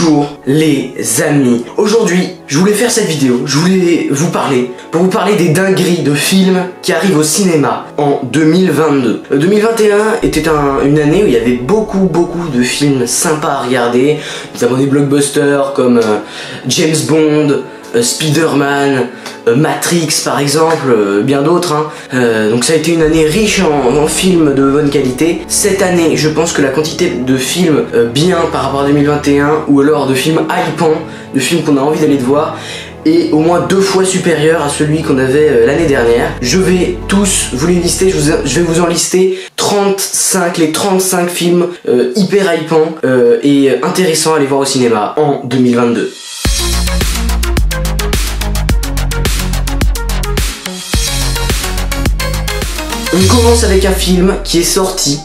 Bonjour les amis, aujourd'hui je voulais faire cette vidéo, je voulais vous parler des dingueries de films qui arrivent au cinéma en 2022. 2021 était une année où il y avait beaucoup de films sympas à regarder, notamment des blockbusters comme James Bond, Spider-Man, Matrix par exemple, bien d'autres donc ça a été une année riche en films de bonne qualité. Cette année je pense que la quantité de films bien par rapport à 2021 ou alors de films hypants, de films qu'on a envie d'aller voir est au moins 2 fois supérieur à celui qu'on avait l'année dernière. Je vais tous vous les lister, je vais vous en lister 35, les 35 films hyper hypants et intéressants à aller voir au cinéma en 2022. On commence avec un film qui est sorti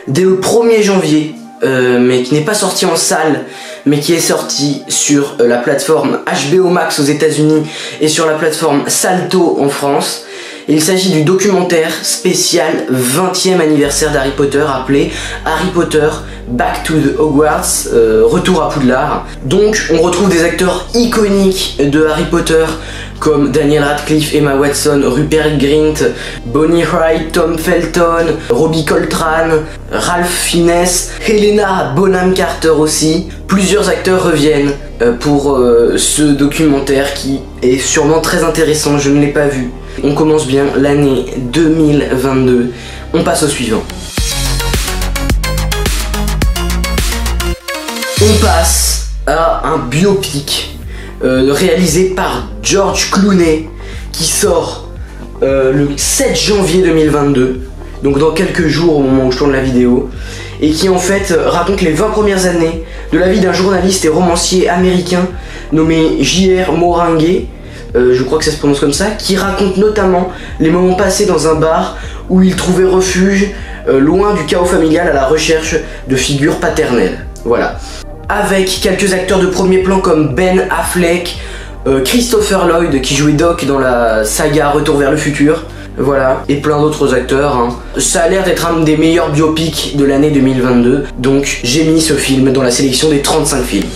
dès le 1er janvier, mais qui n'est pas sorti en salle, mais qui est sorti sur la plateforme HBO Max aux États-Unis et sur la plateforme Salto en France. Il s'agit du documentaire spécial 20e anniversaire d'Harry Potter appelé Harry Potter Back to the Hogwarts, Retour à Poudlard. Donc on retrouve des acteurs iconiques de Harry Potter comme Daniel Radcliffe, Emma Watson, Rupert Grint, Bonnie Wright, Tom Felton, Robbie Coltrane, Ralph Fiennes, Helena Bonham Carter aussi. Plusieurs acteurs reviennent pour ce documentaire qui est sûrement très intéressant, je ne l'ai pas vu. On commence bien l'année 2022, on passe au suivant. On passe à un biopic réalisé par George Clooney qui sort le 7 janvier 2022, donc dans quelques jours au moment où je tourne la vidéo, et qui en fait raconte les 20 premières années de la vie d'un journaliste et romancier américain nommé J.R. Morangue, je crois que ça se prononce comme ça, qui raconte notamment les moments passés dans un bar où il trouvait refuge loin du chaos familial à la recherche de figures paternelles. Voilà. Avec quelques acteurs de premier plan comme Ben Affleck, Christopher Lloyd qui jouait Doc dans la saga Retour vers le futur, voilà, et plein d'autres acteurs. Ça a l'air d'être un des meilleurs biopics de l'année 2022, donc j'ai mis ce film dans la sélection des 35 films.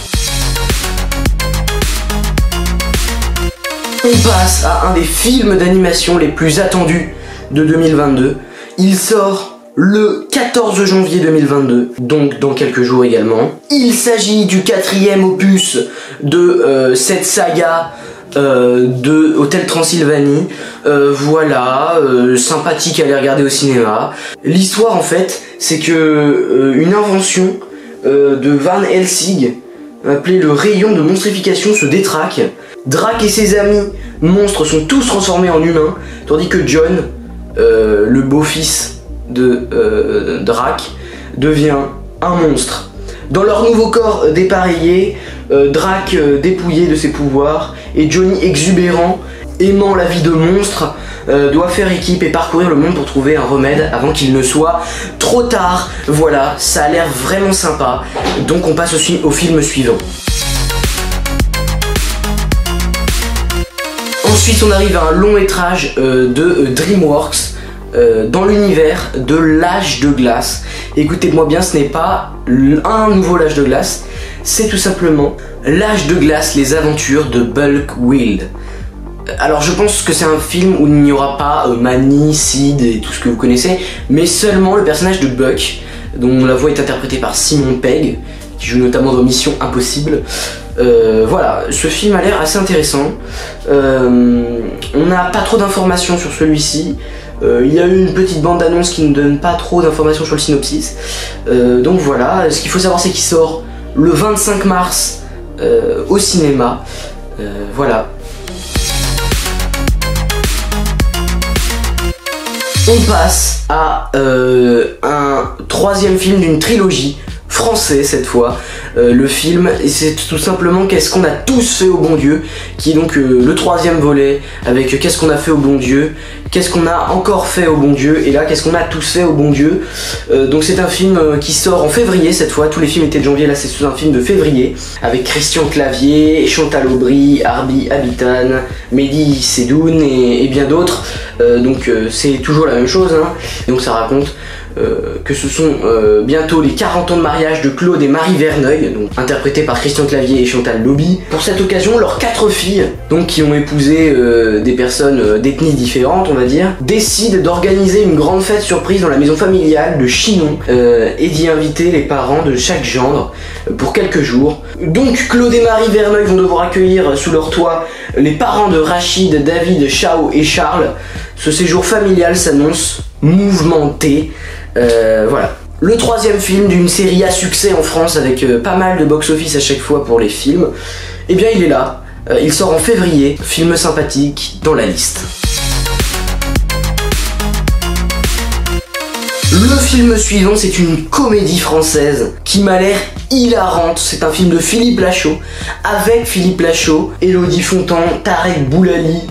On passe à un des films d'animation les plus attendus de 2022. Il sort le 14 janvier 2022, donc dans quelques jours également. Il s'agit du 4e opus de cette saga de Hôtel Transylvanie. Voilà, sympathique à aller regarder au cinéma. L'histoire en fait, c'est que une invention de Van Helsing, appelée le rayon de monstrification, se détraque. Drac et ses amis monstres sont tous transformés en humains, tandis que John, le beau-fils de Drac, devient un monstre. Dans leur nouveau corps dépareillé, Drac dépouillé de ses pouvoirs et Johnny exubérant, aimant la vie de monstre, doit faire équipe et parcourir le monde pour trouver un remède avant qu'il ne soit trop tard. Voilà, ça a l'air vraiment sympa, donc on passe au film suivant. Ensuite on arrive à un long métrage de DreamWorks dans l'univers de l'âge de glace. Écoutez-moi bien, ce n'est pas un nouveau l'âge de glace, c'est tout simplement l'âge de glace, les aventures de Buckwild. Alors je pense que c'est un film où il n'y aura pas Manny, Sid et tout ce que vous connaissez, mais seulement le personnage de Buck, dont la voix est interprétée par Simon Pegg, qui joue notamment dans Mission Impossible. Voilà, ce film a l'air assez intéressant. On n'a pas trop d'informations sur celui-ci. Il y a eu une petite bande-annonce qui ne donne pas trop d'informations sur le synopsis. Donc voilà, ce qu'il faut savoir c'est qu'il sort le 25 mars au cinéma. Voilà. On passe à un 3e film d'une trilogie, français cette fois. Le film, c'est tout simplement Qu'est-ce qu'on a tous fait au bon Dieu, qui est donc le 3e volet avec Qu'est-ce qu'on a fait au bon Dieu, qu'est-ce qu'on a encore fait au bon Dieu, et là Qu'est-ce qu'on a tous fait au bon Dieu. Donc c'est un film qui sort en février cette fois, tous les films étaient de janvier, là c'est un film de février, avec Christian Clavier, Chantal Aubry, Arbi Habitan, Mehdi Sedoun et bien d'autres. Donc c'est toujours la même chose, donc ça raconte que ce sont bientôt les 40 ans de mariage de Claude et Marie Verneuil, donc interprétés par Christian Clavier et Chantal Lobby. Pour cette occasion, leurs 4 filles, donc qui ont épousé des personnes d'ethnies différentes, on va dire, décident d'organiser une grande fête surprise dans la maison familiale de Chinon et d'y inviter les parents de chaque gendre pour quelques jours. Donc Claude et Marie Verneuil vont devoir accueillir sous leur toit les parents de Rachid, David, Chao et Charles. Ce séjour familial s'annonce mouvementé. Voilà. Le 3e film d'une série à succès en France avec pas mal de box-office à chaque fois pour les films, eh bien il est là. Il sort en février, film sympathique dans la liste. Le film suivant, c'est une comédie française qui m'a l'air hilarante. C'est un film de Philippe Lachaud, avec Philippe Lachaud, Élodie Fontan, Tarek Boulali.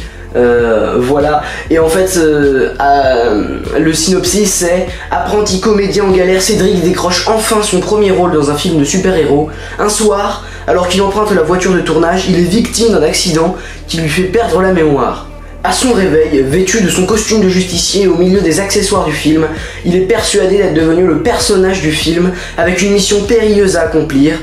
Voilà, et en fait le synopsis c'est: apprenti comédien en galère, Cédric décroche enfin son premier rôle dans un film de super-héros. Un soir, alors qu'il emprunte la voiture de tournage, il est victime d'un accident qui lui fait perdre la mémoire. À son réveil, vêtu de son costume de justicier au milieu des accessoires du film, il est persuadé d'être devenu le personnage du film avec une mission périlleuse à accomplir.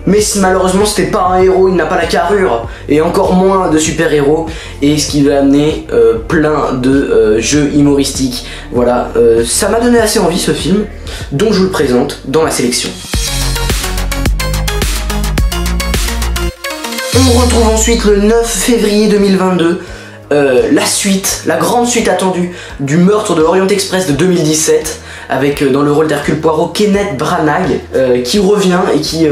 Mais malheureusement c'était pas un héros, il n'a pas la carrure, et encore moins de super-héros, et ce qui va amener plein de jeux humoristiques. Voilà, ça m'a donné assez envie ce film, donc je vous le présente dans ma sélection. On retrouve ensuite le 9 février 2022, la suite, la grande suite attendue du meurtre de l'Orient Express de 2017, avec dans le rôle d'Hercule Poirot Kenneth Branagh, qui revient et qui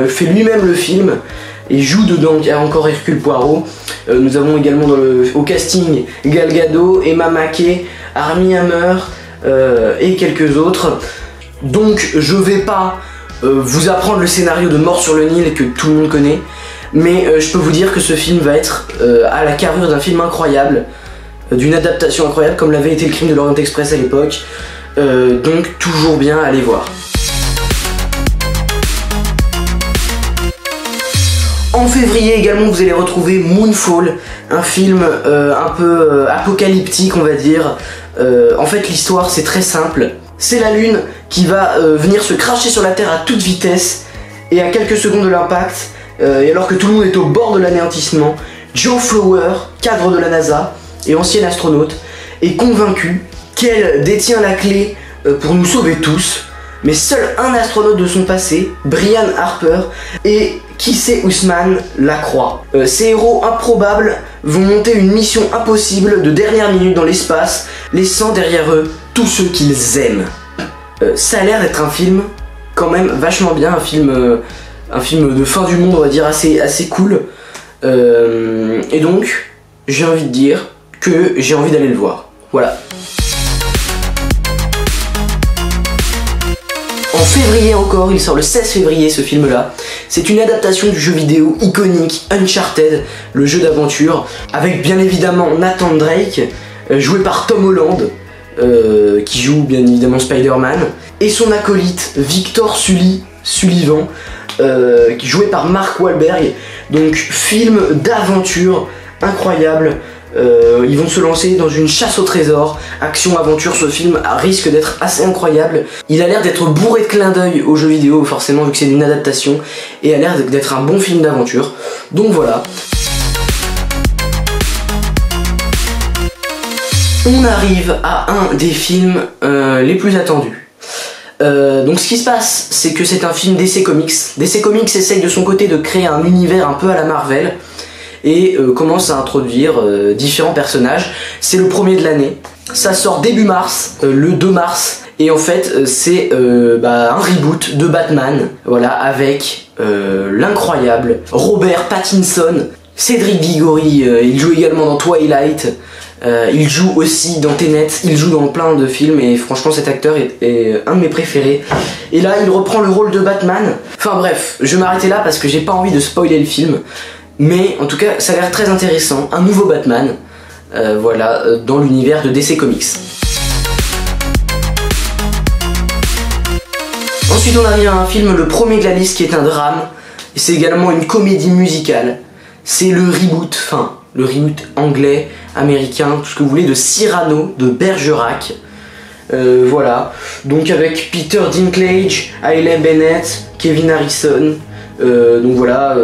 fait lui-même le film et joue dedans. Il y a encore Hercule Poirot. Nous avons également au casting Gal Gadot, Emma Mackey, Armie Hammer et quelques autres. Donc je vais pas vous apprendre le scénario de Mort sur le Nil que tout le monde connaît, mais je peux vous dire que ce film va être à la carrure d'un film incroyable, d'une adaptation incroyable comme l'avait été le Crime de l'Orient Express à l'époque. Donc toujours bien à aller voir. En février également vous allez retrouver Moonfall, un film un peu apocalyptique on va dire. En fait l'histoire c'est très simple. C'est la lune qui va venir se cracher sur la terre à toute vitesse, et à quelques secondes de l'impact, et alors que tout le monde est au bord de l'anéantissement, Joe Flower, cadre de la NASA et ancien astronaute, est convaincu qu'elle détient la clé pour nous sauver tous, mais seul un astronaute de son passé, Brian Harper, et Kissé Ousmane la croit. Ces héros improbables vont monter une mission impossible de dernière minute dans l'espace, laissant derrière eux tous ceux qu'ils aiment. Ça a l'air d'être un film quand même vachement bien, un film de fin du monde on va dire assez cool. Et donc j'ai envie de dire que j'ai envie d'aller le voir. Voilà. En février encore, il sort le 16 février ce film là. C'est une adaptation du jeu vidéo iconique Uncharted, le jeu d'aventure, avec bien évidemment Nathan Drake, joué par Tom Holland, qui joue bien évidemment Spider-Man, et son acolyte Victor Sullivan, joué par Mark Wahlberg. Donc film d'aventure incroyable. Ils vont se lancer dans une chasse au trésor, action-aventure. Ce film risque d'être assez incroyable. Il a l'air d'être bourré de clins d'œil aux jeux vidéo, forcément vu que c'est une adaptation, et a l'air d'être un bon film d'aventure. Donc voilà. On arrive à un des films les plus attendus. Donc ce qui se passe, c'est que c'est un film DC Comics. DC Comics essaye de son côté de créer un univers un peu à la Marvel, et commence à introduire différents personnages. C'est le premier de l'année. Ça sort début mars, le 2 mars. Et en fait, c'est un reboot de Batman. Voilà, avec l'incroyable Robert Pattinson, Cédric Diggory. Il joue également dans Twilight. Il joue aussi dans Tenet. Il joue dans plein de films. Et franchement, cet acteur est un de mes préférés. Et là, il reprend le rôle de Batman. Enfin bref, je vais m'arrêter là parce que j'ai pas envie de spoiler le film. Mais en tout cas, ça a l'air très intéressant. Un nouveau Batman, voilà, dans l'univers de DC Comics. Ensuite, on arrive à un film, le premier de la liste, qui est un drame. Et c'est également une comédie musicale. C'est le reboot anglais, américain, tout ce que vous voulez, de Cyrano de Bergerac. Voilà, donc avec Peter Dinklage, Hailey Bennett, Kevin Harrison, donc voilà,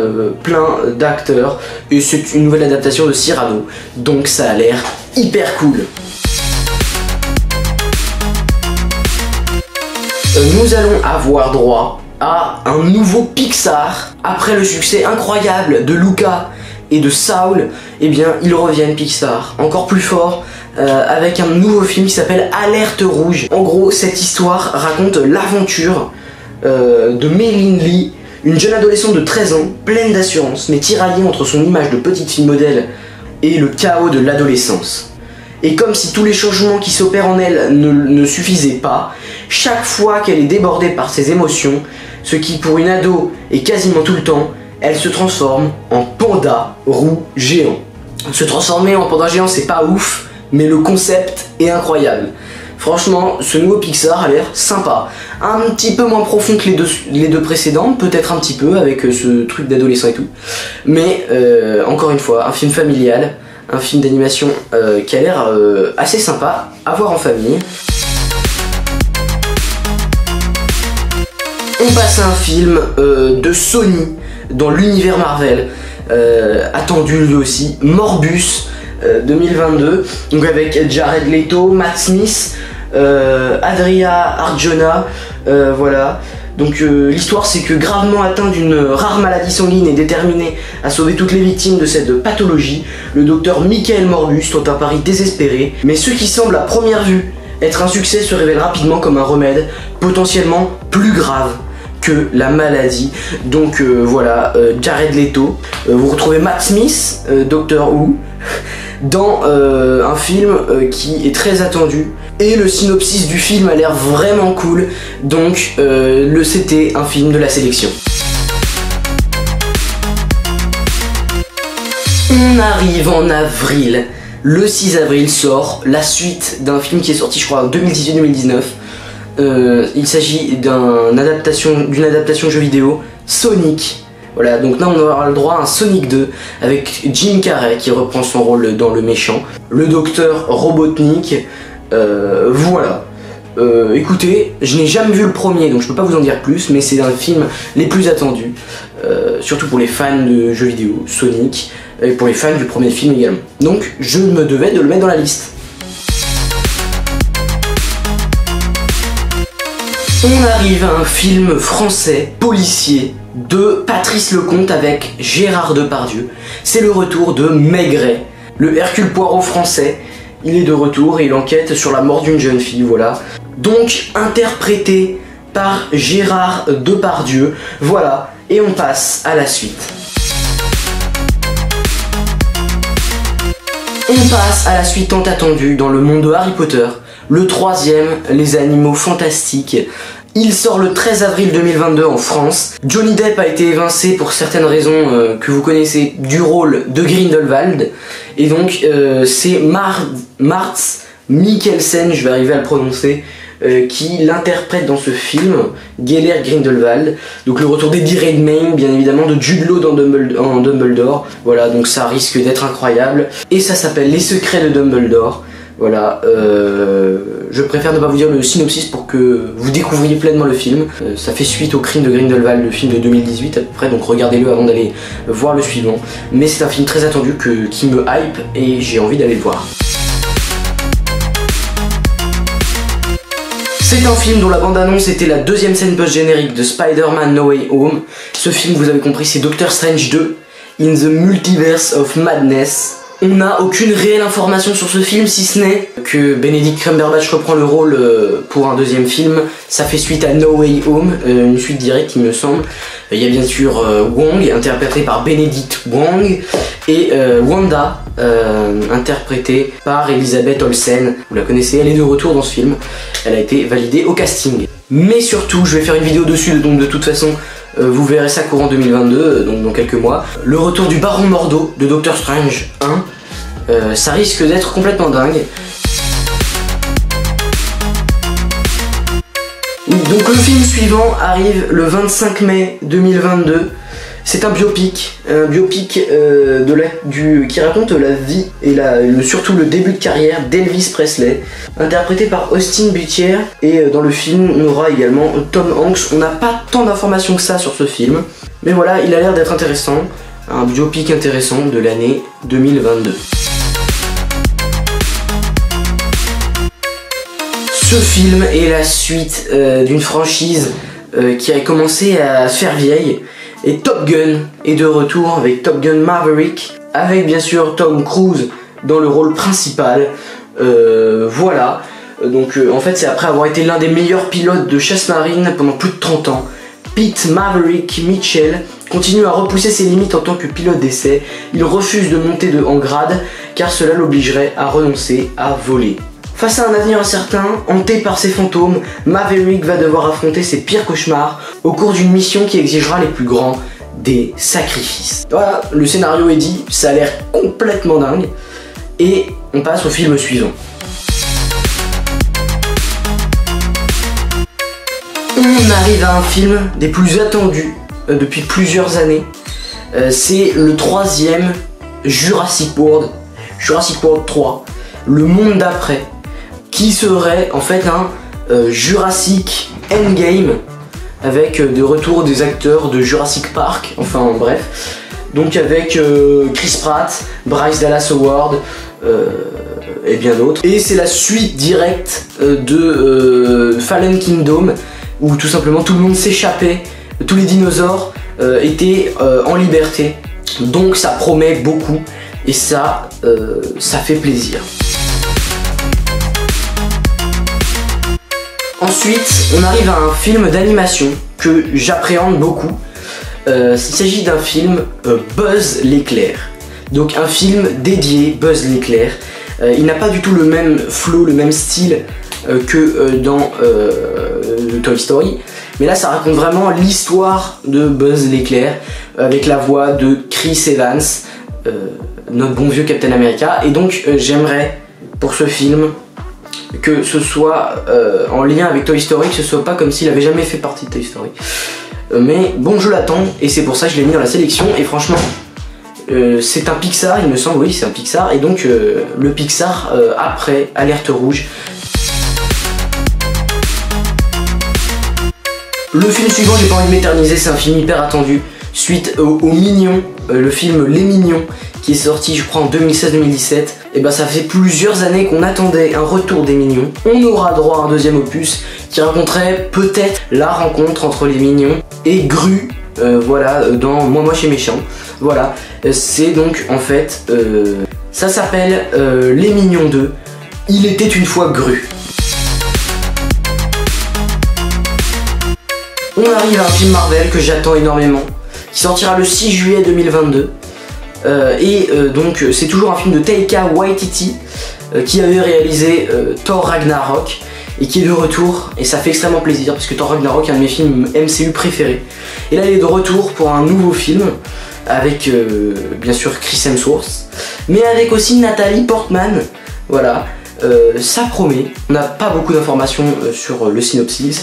plein d'acteurs, et c'est une nouvelle adaptation de Cyrano, donc ça a l'air hyper cool. Nous allons avoir droit à un nouveau Pixar. Après le succès incroyable de Luca et de Saul, eh bien ils reviennent Pixar encore plus fort avec un nouveau film qui s'appelle Alerte Rouge. En gros, cette histoire raconte l'aventure de Mei-Lin Lee, une jeune adolescente de 13 ans, pleine d'assurance, mais tiraillée entre son image de petite fille modèle et le chaos de l'adolescence. Et comme si tous les changements qui s'opèrent en elle ne suffisaient pas, chaque fois qu'elle est débordée par ses émotions, ce qui pour une ado est quasiment tout le temps, elle se transforme en panda roux géant. Se transformer en panda géant, c'est pas ouf, mais le concept est incroyable. Franchement, ce nouveau Pixar a l'air sympa. Un petit peu moins profond que les deux précédents, peut-être un petit peu avec ce truc d'adolescent et tout. Mais encore une fois, un film familial, un film d'animation qui a l'air assez sympa à voir en famille. On passe à un film de Sony dans l'univers Marvel, attendu lui aussi, Morbius 2022, donc avec Jared Leto, Matt Smith, Adria Arjona, voilà. Donc l'histoire, c'est que gravement atteint d'une rare maladie sanguine et déterminé à sauver toutes les victimes de cette pathologie, le docteur Michael Morbius tente un pari désespéré, mais ce qui semble à première vue être un succès se révèle rapidement comme un remède potentiellement plus grave que la maladie. Donc voilà, Jared Leto, vous retrouvez Matt Smith, Doctor Who, dans un film qui est très attendu, et le synopsis du film a l'air vraiment cool, donc c'était un film de la sélection. On arrive en avril. Le 6 avril sort la suite d'un film qui est sorti je crois en 2018-2019. Il s'agit d'une adaptation jeu vidéo, Sonic. Voilà, donc là on aura le droit à un Sonic 2 avec Jim Carrey qui reprend son rôle dans le méchant, le docteur Robotnik. Voilà. Écoutez, je n'ai jamais vu le premier donc je peux pas vous en dire plus, mais c'est un film les plus attendus, surtout pour les fans de jeux vidéo, Sonic, et pour les fans du premier film également. Donc je me devais de le mettre dans la liste. On arrive à un film français, policier, de Patrice Lecomte avec Gérard Depardieu. C'est le retour de Maigret, le Hercule Poirot français. Il est de retour et il enquête sur la mort d'une jeune fille, voilà. Donc interprété par Gérard Depardieu, voilà. Et on passe à la suite. On passe à la suite tant attendue dans le monde de Harry Potter. Le troisième, Les Animaux Fantastiques. Il sort le 13 avril 2022 en France. Johnny Depp a été évincé pour certaines raisons que vous connaissez du rôle de Grindelwald. Et donc c'est Mads Mikkelsen, je vais arriver à le prononcer, qui l'interprète dans ce film, Gellert Grindelwald. Donc le retour d'Eddie Redmayne, bien évidemment, de Jude Law en Dumbledore. Voilà, donc ça risque d'être incroyable. Et ça s'appelle Les Secrets de Dumbledore. Voilà, je préfère ne pas vous dire le synopsis pour que vous découvriez pleinement le film. Ça fait suite au Crime de Grindelwald, le film de 2018 à peu près, donc regardez-le avant d'aller voir le suivant. Mais c'est un film très attendu qui me hype et j'ai envie d'aller le voir. C'est un film dont la bande-annonce était la deuxième scène post-générique de Spider-Man No Way Home. Ce film, vous avez compris, c'est Doctor Strange 2, In the Multiverse of Madness. On n'a aucune réelle information sur ce film, si ce n'est que Benedict Cumberbatch reprend le rôle pour un deuxième film. Ça fait suite à No Way Home, une suite directe il me semble. Il y a bien sûr Wong, interprété par Benedict Wong, et Wanda, interprétée par Elisabeth Olsen. Vous la connaissez, elle est de retour dans ce film. Elle a été validée au casting. Mais surtout, je vais faire une vidéo dessus, donc de toute façon, vous verrez ça courant 2022, donc dans quelques mois. Le retour du Baron Mordo de Doctor Strange 1, ça risque d'être complètement dingue. Donc le film suivant arrive le 25 mai 2022. C'est un biopic qui raconte la vie et surtout le début de carrière d'Elvis Presley, interprété par Austin Butcher. Et dans le film, on aura également Tom Hanks. On n'a pas tant d'informations que ça sur ce film, mais voilà, il a l'air d'être intéressant. Un biopic intéressant de l'année 2022. Ce film est la suite d'une franchise qui a commencé à se faire vieille. Et Top Gun est de retour avec Top Gun Maverick, avec bien sûr Tom Cruise dans le rôle principal. Voilà. Donc en fait c'est après avoir été l'un des meilleurs pilotes de chasse marine pendant plus de 30 ans. Pete Maverick Mitchell continue à repousser ses limites en tant que pilote d'essai. Il refuse de monter en grade car cela l'obligerait à renoncer à voler. Face à un avenir incertain, hanté par ses fantômes, Maverick va devoir affronter ses pires cauchemars au cours d'une mission qui exigera les plus grands des sacrifices. Voilà, le scénario est dit, ça a l'air complètement dingue. Et on passe au film suivant. On arrive à un film des plus attendus depuis plusieurs années. C'est le 3e Jurassic World 3, le monde d'après, qui serait en fait un Jurassic Endgame avec de retour des acteurs de Jurassic Park, enfin bref. Donc avec Chris Pratt, Bryce Dallas Howard et bien d'autres. Et c'est la suite directe de Fallen Kingdom, où tout simplement tout le monde s'échappait, tous les dinosaures étaient en liberté. Donc ça promet beaucoup et ça fait plaisir. Ensuite, on arrive à un film d'animation que j'appréhende beaucoup. Il s'agit d'un film Buzz l'éclair. Donc un film dédié Buzz l'éclair. Il n'a pas du tout le même flow, le même style que dans Toy Story. Mais là, ça raconte vraiment l'histoire de Buzz l'éclair avec la voix de Chris Evans, notre bon vieux Captain America. Et donc, j'aimerais pour ce film que ce soit en lien avec Toy Story, que ce soit pas comme s'il avait jamais fait partie de Toy Story. Mais bon, je l'attends et c'est pour ça que je l'ai mis dans la sélection. Et franchement, c'est un Pixar, il me semble, oui, c'est un Pixar. Et donc, le Pixar après Alerte Rouge. Le film suivant, j'ai pas envie de m'éterniser, c'est un film hyper attendu. Suite aux Mignons, le film Les Mignons, qui est sorti je crois en 2016-2017. Et ben ça fait plusieurs années qu'on attendait un retour des Mignons. On aura droit à un deuxième opus qui raconterait peut-être la rencontre entre les Mignons et Gru, voilà, dans Moi Moche et Méchant. Voilà, c'est donc en fait, ça s'appelle Les Mignons 2, Il était une fois Gru. On arrive à un film Marvel que j'attends énormément, qui sortira le 6 juillet 2022. Donc c'est toujours un film de Taika Waititi qui avait réalisé Thor Ragnarok et qui est de retour, et ça fait extrêmement plaisir parce que Thor Ragnarok est un de mes films MCU préférés. Et là il est de retour pour un nouveau film avec bien sûr Chris Hemsworth, mais avec aussi Nathalie Portman. Voilà, ça promet. On n'a pas beaucoup d'informations sur le synopsis.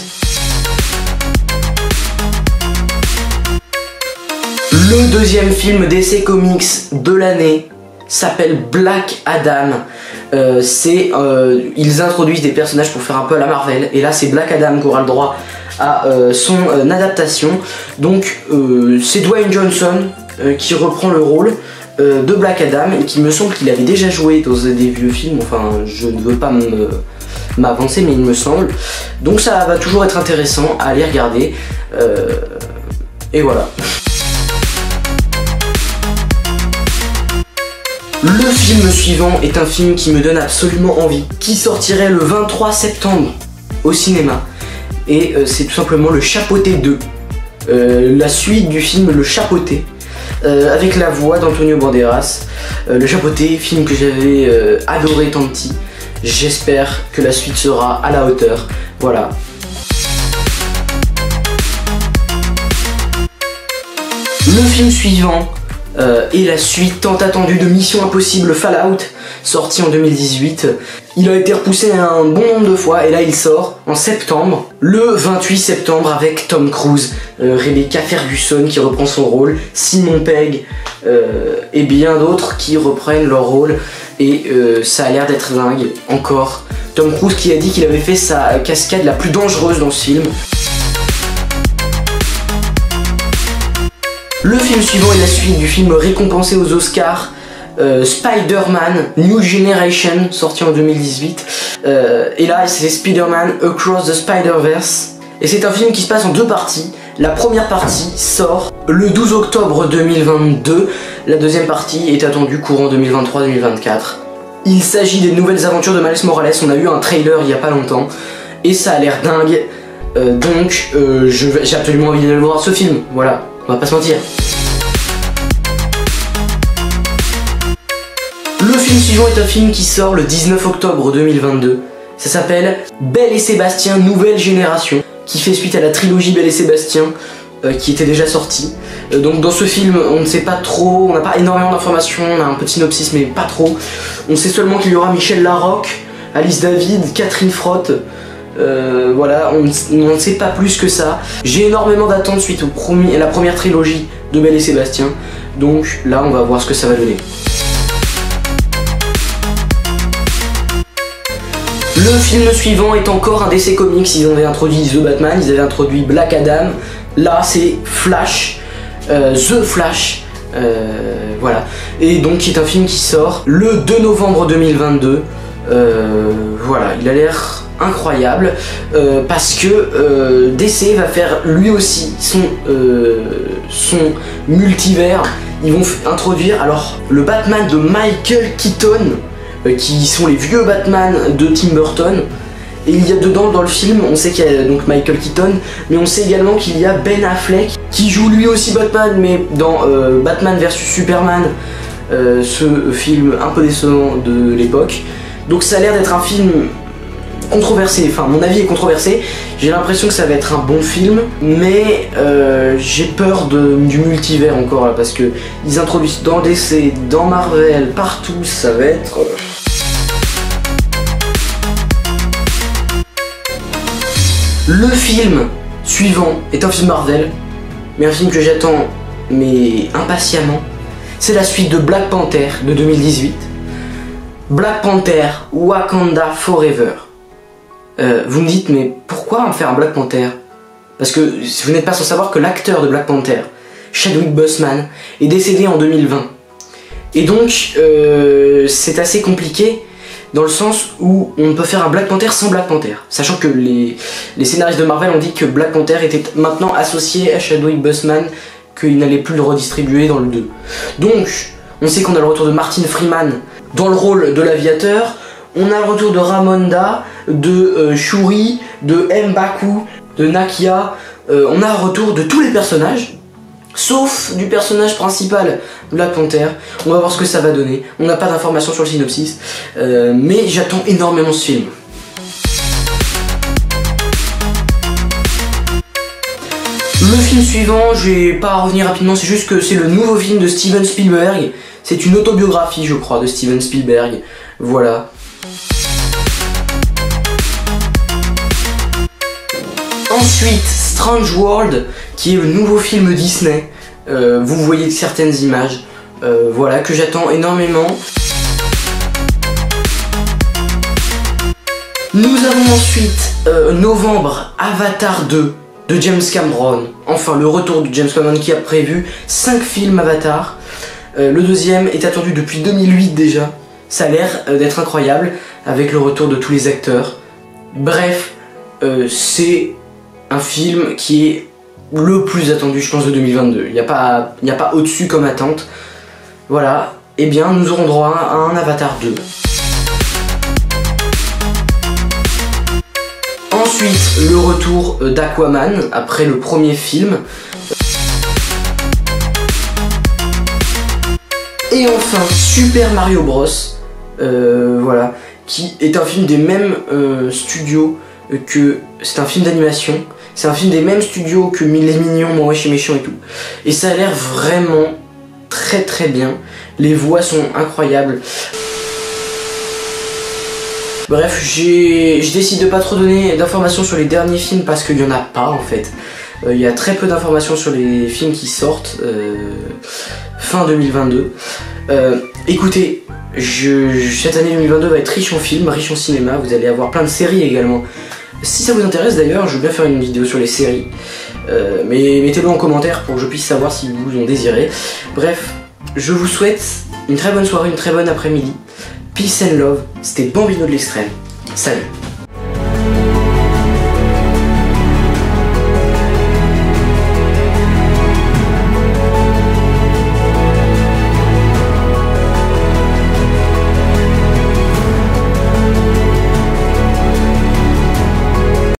Le deuxième film DC Comics de l'année s'appelle Black Adam. Ils introduisent des personnages pour faire un peu à la Marvel. Et là c'est Black Adam qui aura le droit à son adaptation. Donc c'est Dwayne Johnson qui reprend le rôle de Black Adam. Et qui me semble qu'il avait déjà joué dans des vieux films. Enfin je ne veux pas m'avancer mais il me semble. Donc ça va toujours être intéressant à aller regarder. Et voilà. Le film suivant est un film qui me donne absolument envie, qui sortirait le 23 septembre au cinéma. Et c'est tout simplement Le Chapeauté 2, la suite du film Le Chapeauté, avec la voix d'Antonio Banderas. Le Chapeauté, film que j'avais adoré tant petit. J'espère que la suite sera à la hauteur. Voilà. Le film suivant et la suite tant attendue de Mission Impossible Fallout, sorti en 2018. Il a été repoussé un bon nombre de fois et là il sort en septembre, le 28 septembre, avec Tom Cruise, Rebecca Ferguson qui reprend son rôle, Simon Pegg et bien d'autres qui reprennent leur rôle, et ça a l'air d'être dingue. Encore Tom Cruise qui a dit qu'il avait fait sa cascade la plus dangereuse dans ce film. Le film suivant est la suite du film récompensé aux Oscars, Spider-Man New Generation, sorti en 2018. Et là c'est Spider-Man Across the Spider-Verse. Et c'est un film qui se passe en deux parties. La première partie sort le 12 octobre 2022. La deuxième partie est attendue courant 2023-2024. Il s'agit des nouvelles aventures de Miles Morales. On a eu un trailer il y a pas longtemps et ça a l'air dingue. Donc j'ai absolument envie de le voir, ce film. Voilà, on va pas se mentir. Le film suivant est un film qui sort le 19 octobre 2022. Ça s'appelle Belle et Sébastien Nouvelle Génération, qui fait suite à la trilogie Belle et Sébastien qui était déjà sortie. Donc dans ce film, on ne sait pas trop, on n'a pas énormément d'informations, on a un petit synopsis mais pas trop. On sait seulement qu'il y aura Michel Larocque, Alice David, Catherine Frotte. Voilà, on ne sait pas plus que ça. J'ai énormément d'attentes suite à la première trilogie de Belle et Sébastien. Donc là, on va voir ce que ça va donner. Le film suivant est encore un DC Comics. Ils avaient introduit The Batman, ils avaient introduit Black Adam. Là c'est Flash, The Flash, voilà. Et donc qui est un film qui sort le 2 novembre 2022. Voilà, il a l'air incroyable parce que DC va faire lui aussi son multivers. Ils vont introduire alors le Batman de Michael Keaton, qui sont les vieux Batman de Tim Burton. Et il y a dedans dans le film, on sait qu'il y a donc Michael Keaton, mais on sait également qu'il y a Ben Affleck qui joue lui aussi Batman, mais dans Batman vs Superman, ce film un peu décevant de l'époque. Donc ça a l'air d'être un film controversé, enfin mon avis est controversé. J'ai l'impression que ça va être un bon film, mais j'ai peur du multivers encore là, parce que ils introduisent dans DC, dans Marvel, partout, ça va être... Le film suivant est un film Marvel, mais un film que j'attends mais impatiemment. C'est la suite de Black Panther de 2018. Black Panther Wakanda Forever. Vous me dites, mais pourquoi en faire un Black Panther? Parce que vous n'êtes pas sans savoir que l'acteur de Black Panther, Chadwick Boseman, est décédé en 2020. Et donc c'est assez compliqué, dans le sens où on peut faire un Black Panther sans Black Panther, sachant que les scénaristes de Marvel ont dit que Black Panther était maintenant associé à Chadwick Boseman, qu'il n'allait plus le redistribuer dans le 2. Donc on sait qu'on a le retour de Martin Freeman dans le rôle de l'aviateur, on a le retour de Ramonda, de Shuri, de M'Baku, de Nakia, on a un retour de tous les personnages, sauf du personnage principal, Black Panther. On va voir ce que ça va donner. On n'a pas d'informations sur le synopsis, mais j'attends énormément ce film. Le film suivant, je vais pas revenir rapidement, c'est juste que c'est le nouveau film de Steven Spielberg. C'est une autobiographie, je crois, de Steven Spielberg. Voilà. Ensuite, Strange World, qui est le nouveau film Disney. Vous voyez certaines images, voilà, que j'attends énormément. Nous avons ensuite novembre, Avatar 2 de James Cameron. Enfin, le retour de James Cameron qui a prévu 5 films Avatar. Le deuxième est attendu depuis 2008 déjà. Ça a l'air d'être incroyable avec le retour de tous les acteurs. Bref, c'est un film qui est le plus attendu, je pense, de 2022. Il n'y a pas au-dessus comme attente. Voilà, et bien nous aurons droit à un Avatar 2. Ensuite, le retour d'Aquaman après le premier film. Et enfin, Super Mario Bros. Voilà, qui est un film des mêmes studios que... C'est un film d'animation. C'est un film des mêmes studios que Les Mignons, Moi Wesh et Méchant et tout. Et ça a l'air vraiment très très bien, les voix sont incroyables. Bref, je décide de pas trop donner d'informations sur les derniers films parce qu'il y en a pas en fait. Il y a très peu d'informations sur les films qui sortent fin 2022. Écoutez, cette année 2022 va être riche en films, riche en cinéma, vous allez avoir plein de séries également. Si ça vous intéresse d'ailleurs, je veux bien faire une vidéo sur les séries, mais mettez-le en commentaire pour que je puisse savoir si vous en désirez. Bref, je vous souhaite une très bonne soirée, une très bonne après-midi. Peace and love, c'était Bambino de l'extrême. Salut.